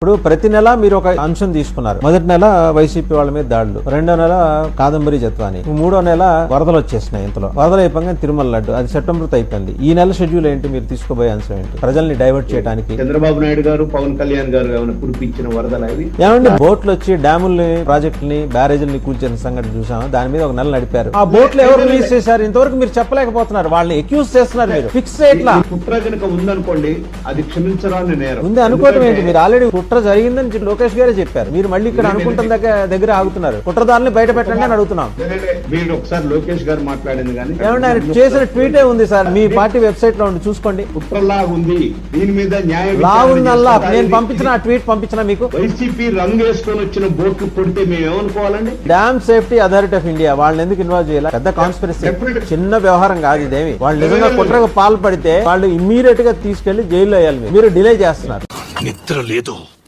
ఇప్పుడు ప్రతి నెల మీరు ఒక అంశం తీసుకున్నారు. మొదటి నెల వైసీపీ వాళ్ళ మీద దాడులు, రెండో నెల కాదంబరి జత్వాని, మూడో నెల వరదలు వచ్చేసినాయి. ఇంతలో వరదలు అయిపోయి తిరుమల లడ్డు, అది సెప్టెంబర్ అయిపోయింది. ఈ నెల షెడ్యూల్ ఏంటి, మీరు తీసుకోబోయే అంశం ఏంటి ప్రజల్ని డైవర్ట్ చేయడానికి? చంద్రబాబు నాయుడు గారు, పవన్ కళ్యాణ్ గారు ఏమైనా కురిపించిన వరదలు అవి ఏమండి, బోట్లు వచ్చి డ్యాముల్ని, ప్రాజెక్టుల్ని, బ్యారేజీలని కూల్చిన సంఘటన చూసాము. దాని మీద ఒక నెల నడిపారు. ఆ బోట్లు ఎవరు రిలీజ్ చేశారు ఇంతవరకు మీరు చెప్పలేకపోతున్నారు. వాళ్ళని అక్యూజ్ చేస్తున్నారు. మీరు ఫిక్స్ ఎట్లా కుట్ర కనుక ఉందనుకోండి, అది క్షమించరాని నేరం. ఉంది అనుకోవటం ఏంటి? మీరు ఆల్రెడీ కుట్ర జరిగిందని లోకేష్ గారే చెప్పారు. మీరు మళ్ళీ ఇక్కడ అనుకుంటున్న దగ్గర ఆగుతున్నారు. కుట్రదారుని బయట పెట్టండి అని అడుగుతున్నాం. మీరు ఒకసారి లోకేష్ గారు మాట్లాడింది కానీ ఏమంటే ఆయన చేసిన ట్వీటే ఉంది సార్, మీ పార్టీ వెబ్సైట్ లో ఉండి చూసుకోండి. కుట్రలా ఉంది, దీని మీద న్యాయం లా ఉందల్లా. నేను పంపించిన ఆ ట్వీట్ పంపించిన మీకు. వైసీపీ రంగు వేసుకొని వచ్చిన బోట్లు కొడితే మేము ఏమనుకోవాలండి? Dam safety authority of India వాళ్ళని ఎందుకు ఇన్వాల్వ్ చేయాలి? పెద్ద కాన్స్పిరసీ, చిన్న వ్యవహారం కాదు ఇదేమి. వాళ్ళు నిజంగా కుట్రకు పాల్పడితే వాళ్ళు ఇమ్మీడియట్ గా తీసుకెళ్లి జైల్లో వేయాలి. మీరు డిలే చేస్తున్నారు. నిద్ర లేదు.